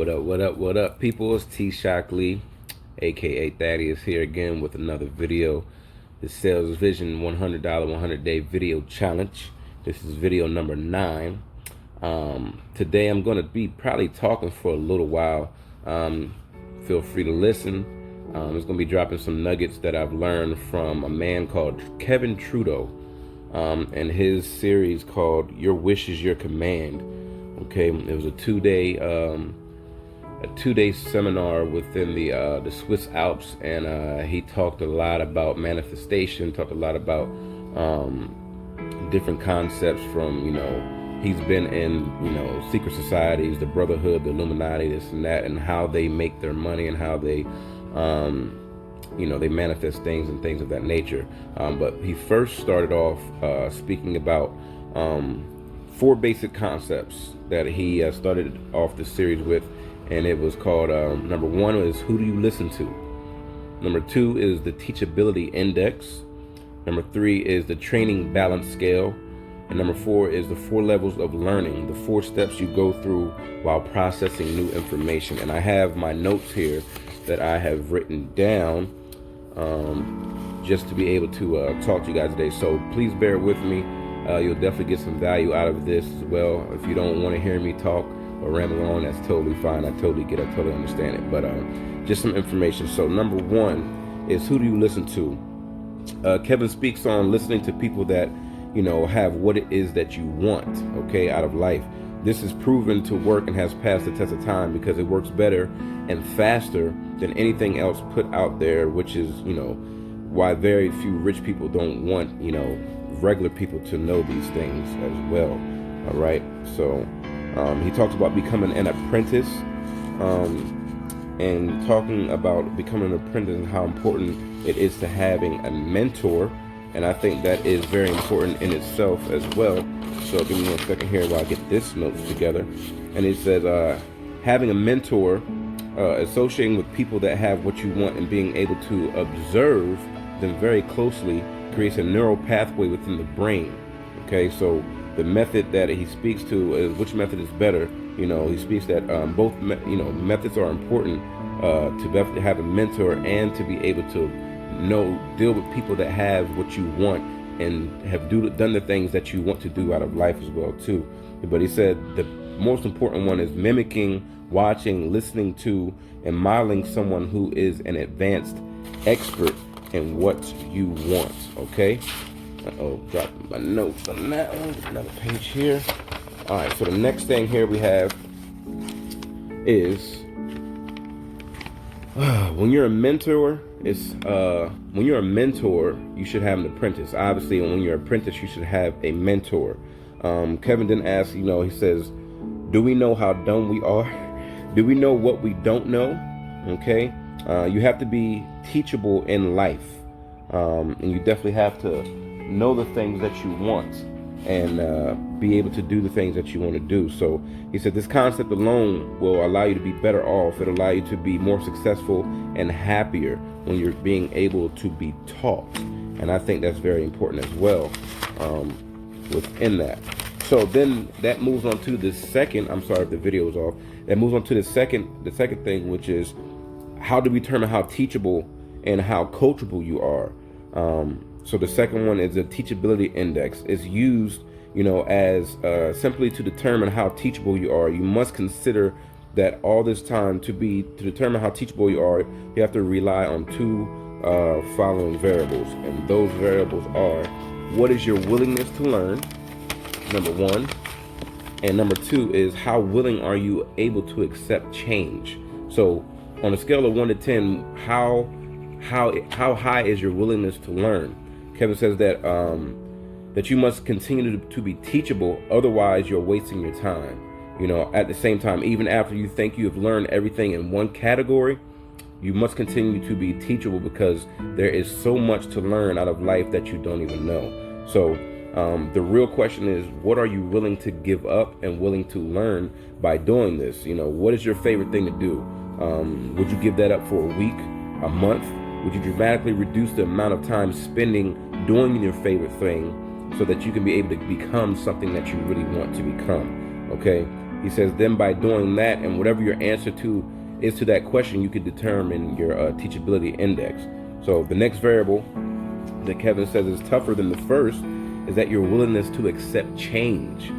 What up, what up, what up, people? It's T Shockley, aka Thaddeus, here again with another video. The Sales Vision $100 100-day video challenge. This is video number 9. Today I'm going to be probably talking for a little while. Feel free to listen. It's going to be dropping some nuggets that I've learned from a man called Kevin Trudeau, and his series called Your Wish is Your Command. Okay, it was a two-day seminar within the Swiss Alps, and he talked a lot about manifestation, talked a lot about different concepts from, he's been in, secret societies, the Brotherhood, the Illuminati, this and that, and how they make their money and how they, they manifest things and things of that nature. But he first started off speaking about 4 basic concepts that he started off the series with, and it was called, number 1 is who do you listen to? Number 2 is the teachability index. Number 3 is the training balance scale. And number 4 is the 4 levels of learning, the 4 steps you go through while processing new information. And I have my notes here that I have written down just to be able to talk to you guys today. So please bear with me. You'll definitely get some value out of this as well. If you don't want to hear me talk or ramble on, that's totally fine. I totally get it. I totally understand it. But just some information. So number 1 is who do you listen to? Kevin speaks on listening to people that, have what it is that you want, okay, out of life. This is proven to work and has passed the test of time because it works better and faster than anything else put out there, which is, why very few rich people don't want, regular people to know these things as well. All right. So he talks about becoming an apprentice, and talking about becoming an apprentice and how important it is to having a mentor. And I think that is very important in itself as well. So give me 1 second here while I get this notes together. And it says, having a mentor, associating with people that have what you want and being able to observe them very closely creates a neural pathway within the brain. Okay, so the method that he speaks to is which method is better. He speaks that both methods are important to have a mentor and to be able to deal with people that have what you want and have done the things that you want to do out of life as well too. But he said the most important one is mimicking, watching, listening to, and modeling someone who is an advanced expert in what you want. Okay. Dropping my notes on that one. Get another page here. All right. So the next thing here we have is when you're a mentor. When you're a mentor, you should have an apprentice. Obviously, when you're an apprentice, you should have a mentor. Kevin didn't ask. He says, "Do we know how dumb we are? Do we know what we don't know?" Okay. You have to be teachable in life, and you definitely have to know the things that you want and be able to do the things that you want to do. So he said this concept alone will allow you to be better off. It'll allow you to be more successful and happier when you're being able to be taught. And I think that's very important as well within that. So then that moves on to the second, I'm sorry if the video is off, that moves on to the second thing, which is how to determine how teachable and how coachable you are. So the second one is the teachability index. It's used, as simply to determine how teachable you are. You must consider that all this time to determine how teachable you are, you have to rely on 2 following variables. And those variables are, what is your willingness to learn, number 1. And number 2 is how willing are you able to accept change. So on a scale of 1 to 10, how high is your willingness to learn? Kevin says that that you must continue to be teachable, otherwise you're wasting your time. At the same time, even after you think you have learned everything in one category, you must continue to be teachable because there is so much to learn out of life that you don't even know. So the real question is, what are you willing to give up and willing to learn by doing this? What is your favorite thing to do? Would you give that up for a week, a month? Would you dramatically reduce the amount of time spending doing your favorite thing so that you can be able to become something that you really want to become? Okay. He says, then by doing that, and whatever your answer to is to that question, you could determine your teachability index. So the next variable that Kevin says is tougher than the first is that your willingness to accept change.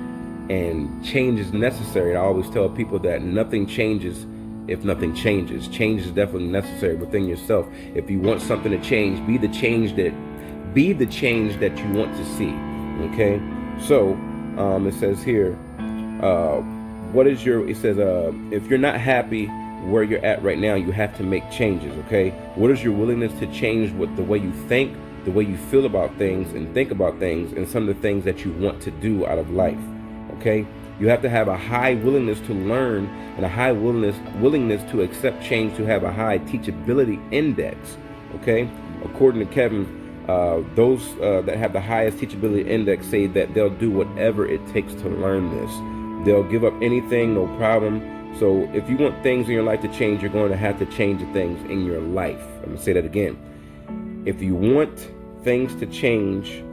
And change is necessary. I always tell people that nothing changes if nothing changes. Change is definitely necessary within yourself. If you want something to change, be the change that you want to see. Okay? So it says here, it says if you're not happy where you're at right now, you have to make changes. Okay? What is your willingness to change the way you think, the way you feel about things and think about things, and some of the things that you want to do out of life? Okay? You have to have a high willingness to learn and a high willingness to accept change, to have a high teachability index. Okay? According to Kevin, those that have the highest teachability index say that they'll do whatever it takes to learn this. They'll give up anything, no problem. So if you want things in your life to change, you're going to have to change the things in your life. I'm going to say that again. If you want things to change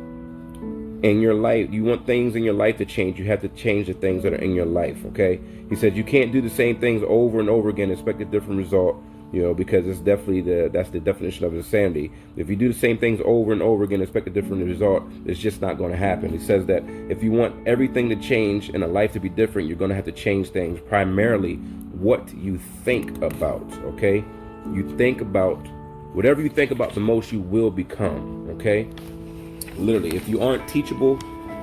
in your life, you want things in your life to change, you have to change the things that are in your life. Okay? He said you can't do the same things over and over again, expect a different result, because it's definitely that's the definition of insanity. If you do the same things over and over again, expect a different result, it's just not going to happen. He says that if you want everything to change and a life to be different, you're going to have to change things, primarily what you think about. Okay? You think about whatever you think about the most, you will become. Okay? Literally, if you aren't teachable,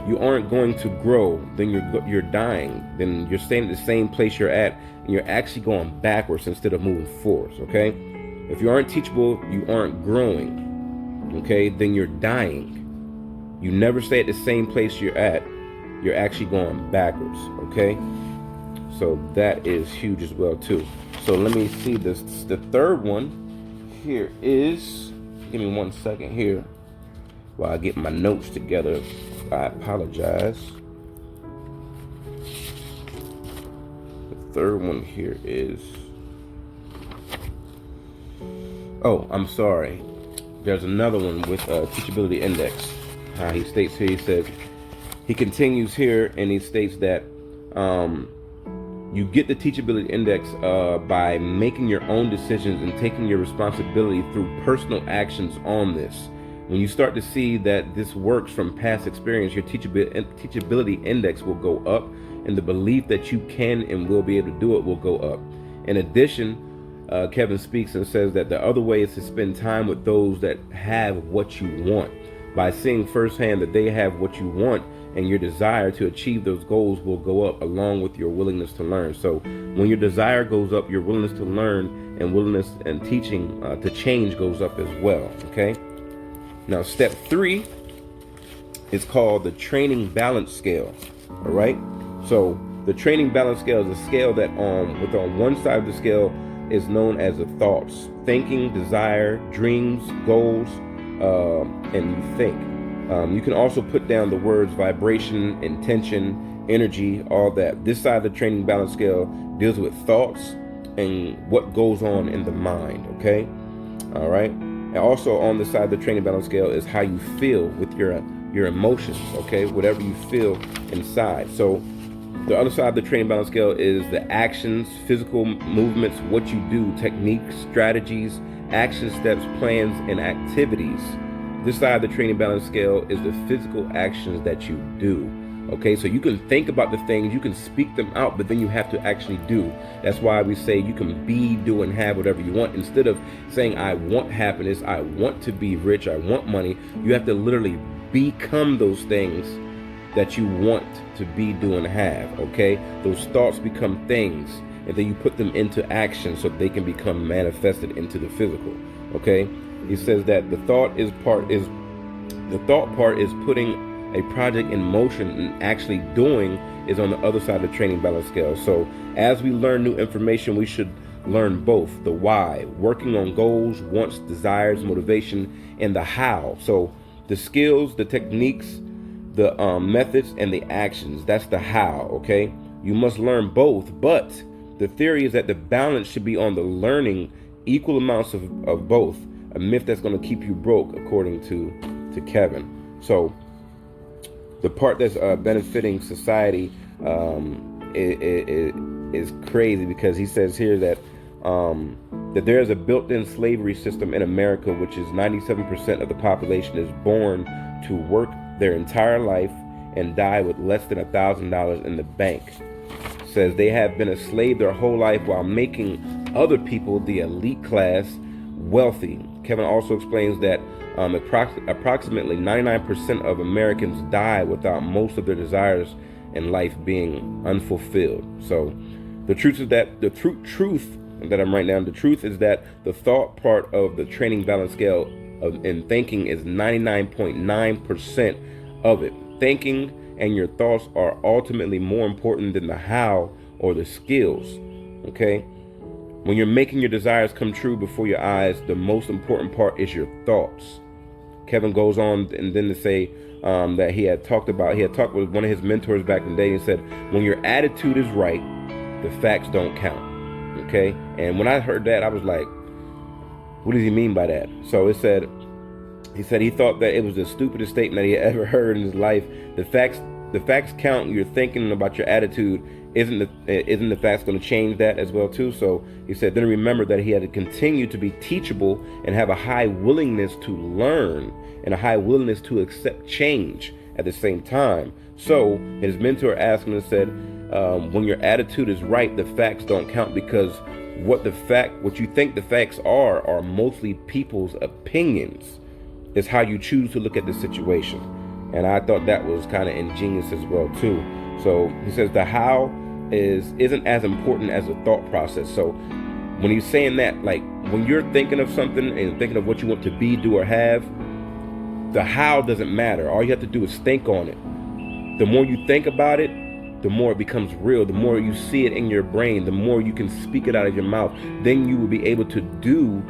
you aren't going to grow, then you're dying. Then you're staying at the same place you're at, and you're actually going backwards instead of moving forwards. Okay? If you aren't teachable, you aren't growing. Okay? Then you're dying. You never stay at the same place you're at. You're actually going backwards. Okay? So that is huge as well too. So let me see this. The third one here is, give me 1 second here while I get my notes together. I apologize. The third one here is, oh, I'm sorry. There's another one with teachability index. He states here, he continues here and he states that you get the teachability index by making your own decisions and taking your responsibility through personal actions on this. When you start to see that this works from past experience, your teachability index will go up, and the belief that you can and will be able to do it will go up. In addition, Kevin speaks and says that the other way is to spend time with those that have what you want. By seeing firsthand that they have what you want, and your desire to achieve those goals will go up along with your willingness to learn. So when your desire goes up, your willingness to learn and willingness and teaching to change goes up as well. Okay? Now, step 3 is called the training balance scale. All right. So the training balance scale is a scale that on one side of the scale is known as the thoughts, thinking, desire, dreams, goals, and you think. You can also put down the words vibration, intention, energy, all that. This side of the training balance scale deals with thoughts and what goes on in the mind. Okay. All right. And also on the side of the training balance scale is how you feel with your emotions, okay? Whatever you feel inside. So the other side of the training balance scale is the actions, physical movements, what you do, techniques, strategies, action steps, plans, and activities. This side of the training balance scale is the physical actions that you do. Okay, so you can think about the things, you can speak them out, but then you have to actually do. That's why we say you can be, do, and have whatever you want. Instead of saying, I want happiness, I want to be rich, I want money, you have to literally become those things that you want to be, do, and have. Okay, those thoughts become things, and then you put them into action so they can become manifested into the physical. Okay, he says that the thought part is putting a project in motion, and actually doing is on the other side of the training balance scale. So as we learn new information, we should learn both the why, working on goals, wants, desires, motivation, and the how. So the skills, the techniques, the methods, and the actions, that's the how. Okay, you must learn both, but the theory is that the balance should be on the learning equal amounts of both, a myth that's going to keep you broke, according to Kevin. So the part that's benefiting society is crazy, because he says here that that there is a built-in slavery system in America, which is 97% of the population is born to work their entire life and die with less than $1,000 in the bank. Says they have been a slave their whole life while making other people, the elite class, wealthy. Kevin also explains that approximately 99% of Americans die without most of their desires in life being unfulfilled. So the truth is that the truth that I'm writing down, the truth is that the thought part of the training balance scale in thinking is 99.9% of it. Thinking and your thoughts are ultimately more important than the how or the skills. Okay? When you're making your desires come true before your eyes, the most important part is your thoughts. Kevin goes on and then to say that he had talked with one of his mentors back in the day and said, when your attitude is right, the facts don't count. Okay? And when I heard that, I was like, what does he mean by that? So he said he thought that it was the stupidest statement that he had ever heard in his life. The facts count. You're thinking about your attitude. Isn't the facts going to change that as well too? So he said, then remember that he had to continue to be teachable and have a high willingness to learn and a high willingness to accept change at the same time. So his mentor asked him and said, when your attitude is right, the facts don't count, because what you think the facts are mostly people's opinions. It's how you choose to look at the situation. And I thought that was kind of ingenious as well too. So he says the how isn't as important as the thought process. So when he's saying that, like when you're thinking of something and thinking of what you want to be, do, or have, the how doesn't matter. All you have to do is think on it. The more you think about it, the more it becomes real. The more you see it in your brain, the more you can speak it out of your mouth. Then you will be able to do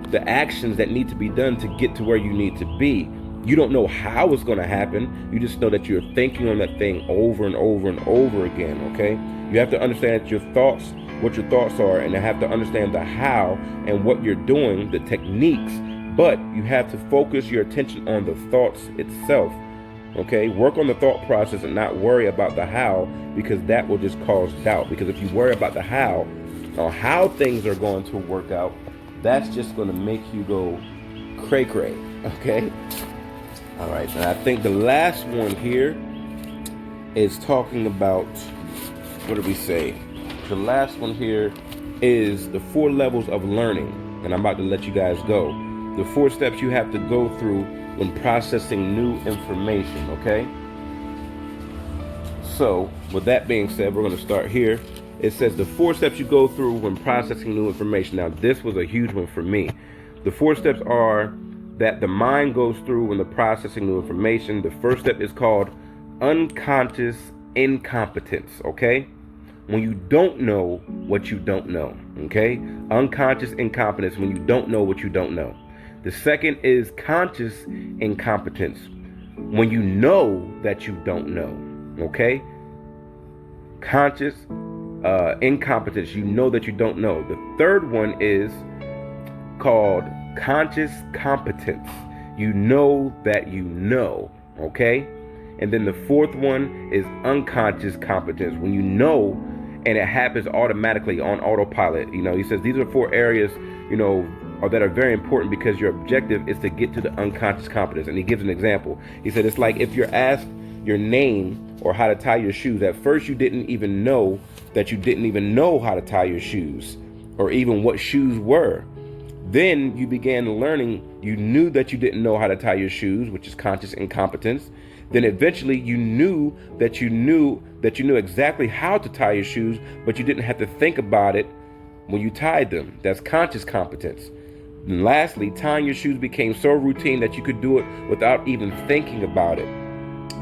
the actions that need to be done to get to where you need to be. You don't know how it's going to happen. You just know that you're thinking on that thing over and over and over again, okay? You have to understand what your thoughts are, and you have to understand the how and what you're doing, the techniques, but you have to focus your attention on the thoughts itself, okay? Work on the thought process and not worry about the how, because that will just cause doubt. Because if you worry about the how, or how things are going to work out, that's just going to make you go cray-cray, okay? All right, and I think the last one here is talking about, what did we say? The last one here is the 4 levels of learning, and I'm about to let you guys go. The 4 steps you have to go through when processing new information, okay? So, with that being said, we're going to start here. It says the 4 steps you go through when processing new information. Now, this was a huge one for me. The 4 steps are that the mind goes through when the processing new information. The first step is called unconscious incompetence, okay? When you don't know what you don't know, okay? Unconscious incompetence, when you don't know what you don't know. The second is conscious incompetence, when you know that you don't know, okay? Conscious incompetence, you know that you don't know. The third one is called conscious competence. You know that you know, okay? And then the fourth one is unconscious competence, when you know and it happens automatically on autopilot. You know, he says these are 4 areas, you know, that are very important because your objective is to get to the unconscious competence. And he gives an example. He said it's like if you're asked your name or how to tie your shoes. At first you didn't even know that you didn't even know how to tie your shoes or even what shoes were. Then you began learning, you knew that you didn't know how to tie your shoes, which is conscious incompetence. Then eventually you knew that you knew exactly how to tie your shoes, but you didn't have to think about it when you tied them. That's conscious competence. And lastly, tying your shoes became so routine that you could do it without even thinking about it.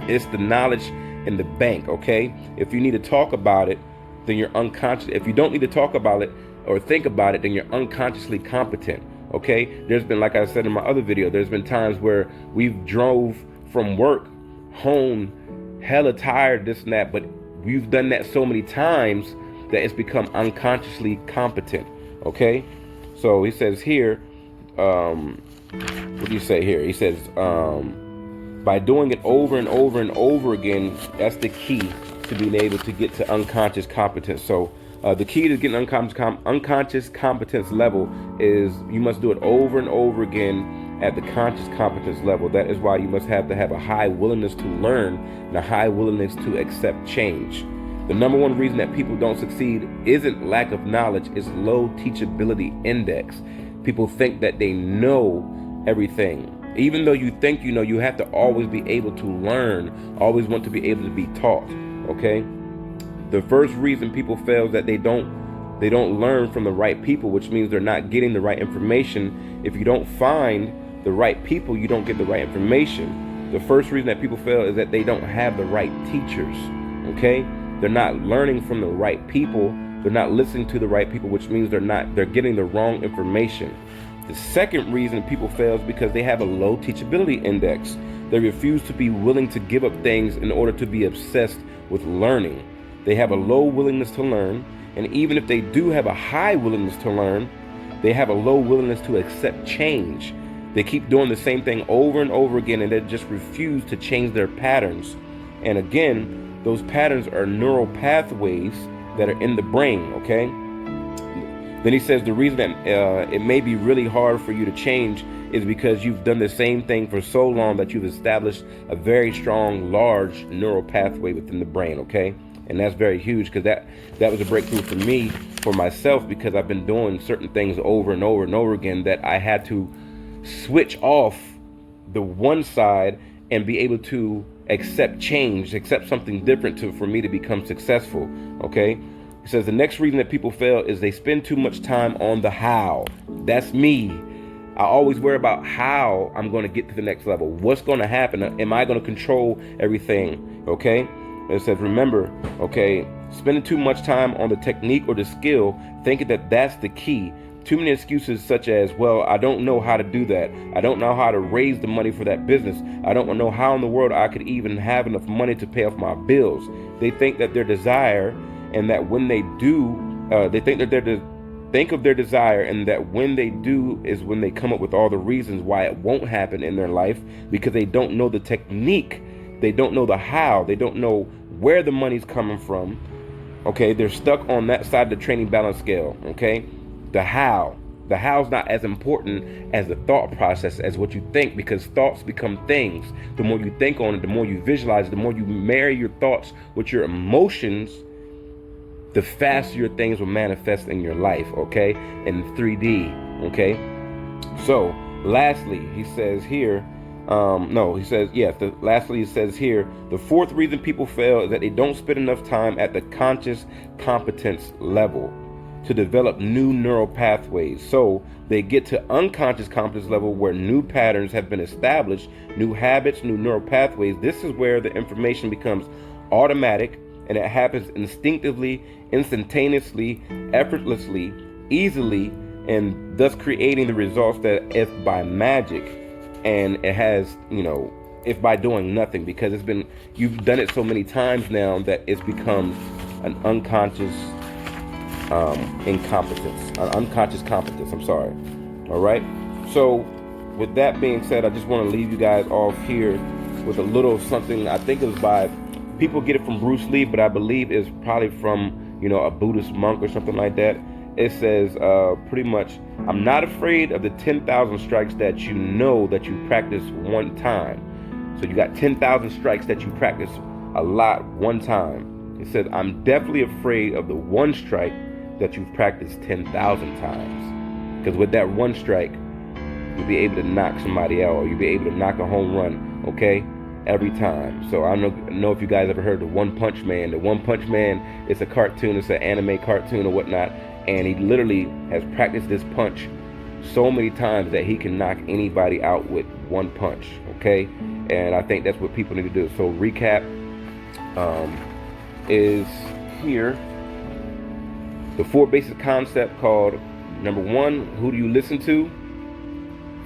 It's the knowledge in the bank, okay? If you need to talk about it, then you're unconscious. If you don't need to talk about it or think about it, then you're unconsciously competent, okay? There's been, like I said in my other video, there's been times where we've drove from work home hella tired, this and that, but we've done that so many times that it's become unconsciously competent, okay? So he says here, what do you say here? He says, by doing it over and over and over again, that's the key to being able to get to unconscious competence. So the key to getting unconscious competence level is you must do it over and over again at the conscious competence level. That is why you must have to have a high willingness to learn and a high willingness to accept change. The number one reason that people don't succeed isn't lack of knowledge, it's low teachability index. People think that they know everything. Even though you think you know, you have to always be able to learn, always want to be able to be taught, okay? The first reason people fail is that they don't learn from the right people, which means they're not getting the right information. If you don't find the right people, you don't get the right information. The first reason that people fail is that they don't have the right teachers, okay? They're not learning from the right people. They're not listening to the right people, which means they're getting the wrong information. The second reason people fail is because they have a low teachability index. They refuse to be willing to give up things in order to be obsessed with learning. They have a low willingness to learn, and even if they do have a high willingness to learn, they have a low willingness to accept change. They keep doing the same thing over and over again, and they just refuse to change their patterns. And again, those patterns are neural pathways that are in the brain, okay? Then he says the reason that it may be really hard for you to change is because you've done the same thing for so long that you've established a very strong, large neural pathway within the brain, okay? And that's very huge, because that was a breakthrough for me, for myself, because I've been doing certain things over and over and over again that I had to switch off the one side and be able to accept change, accept something different for me to become successful, okay? It says the next reason that people fail is they spend too much time on the how. That's me. I always worry about how I'm going to get to the next level. What's going to happen? Am I going to control everything? Okay? It says, remember, okay, spending too much time on the technique or the skill, thinking that that's the key. Too many excuses such as, well, I don't know how to do that. I don't know how to raise the money for that business. I don't know how in the world I could even have enough money to pay off my bills. They think that their desire, and that when they do, they think that think of their desire, and that when they do is when they come up with all the reasons why it won't happen in their life, because they don't know the technique. They don't know the how. They don't know where the money's coming from. Okay, they're stuck on that side of the training balance scale. Okay, the how's not as important as the thought process, as what you think, because thoughts become things. The more you think on it, the more you visualize it, the more you marry your thoughts with your emotions, the faster your things will manifest in your life, okay? In 3D, okay? So, lastly, he says here, lastly, he says here, the fourth reason people fail is that they don't spend enough time at the conscious competence level to develop new neural pathways. So they get to unconscious competence level where new patterns have been established, new habits, new neural pathways. This is where the information becomes automatic, and it happens instinctively, instantaneously, effortlessly, easily, and thus creating the results that if by magic, and it has, if by doing nothing, because you've done it so many times now that it's become an unconscious unconscious competence, all right? So with that being said, I just want to leave you guys off here with a little something. I think it was by, people get it from Bruce Lee, but I believe it's probably from, a Buddhist monk or something like that. It says pretty much, I'm not afraid of the 10,000 strikes that you know that you practice one time. So you got 10,000 strikes that you practice a lot one time. It says, I'm definitely afraid of the one strike that you've practiced 10,000 times. Because with that one strike, you'll be able to knock somebody out, or you'll be able to knock a home run, okay? Every time. So I don't know if you guys ever heard of One Punch Man. The One Punch Man is a cartoon, it's an anime cartoon or whatnot, and he literally has practiced this punch so many times that he can knock anybody out with one punch, okay? And I think that's what people need to do. So recap is here. The 4 basic concepts called, number 1, who do you listen to?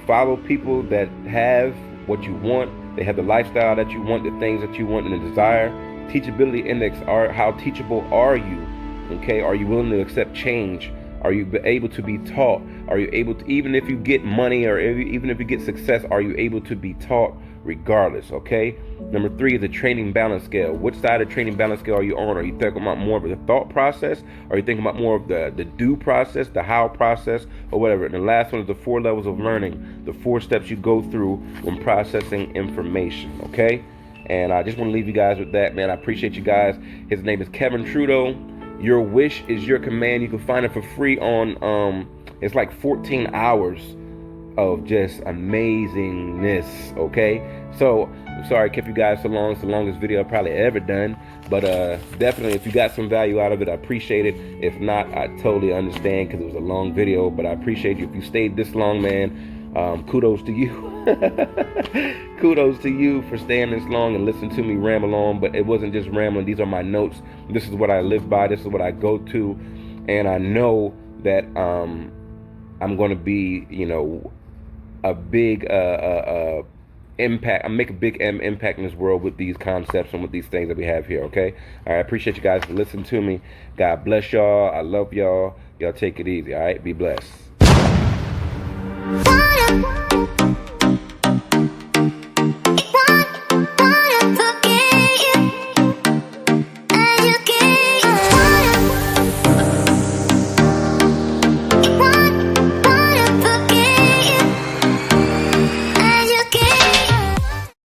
Follow people that have what you want. They have the lifestyle that you want, the things that you want and the desire. Teachability index, how teachable are you? Okay, are you willing to accept change? Are you able to be taught? Are you able to, even if you get money or even if you get success, are you able to be taught regardless, okay? Number 3 is the training balance scale. Which side of the training balance scale are you on? Are you thinking about more of the thought process? Are you thinking about more of the do process, the how process, or whatever? And the last one is the 4 levels of learning, the 4 steps you go through when processing information, okay? And I just want to leave you guys with that, man. I appreciate you guys. His name is Kevin Trudeau. Your wish is your command. You can find it for free on, it's like 14 hours of just amazingness, okay? So I'm sorry I kept you guys so long. It's the longest video I've probably ever done, but definitely if you got some value out of it, I appreciate it. If not, I totally understand, because it was a long video, but I appreciate you. If you stayed this long, man, kudos to you. Kudos to you for staying this long and listening to me ramble on. But it wasn't just rambling. These are my notes. This is what I live by. This is what I go to, and I know that I'm going to be, you know, a big impact. I make a big impact in this world with these concepts and with these things that we have here, okay? All right, I appreciate you guys for listening to me. God bless y'all. I love y'all. Y'all take it easy, all right? Be blessed.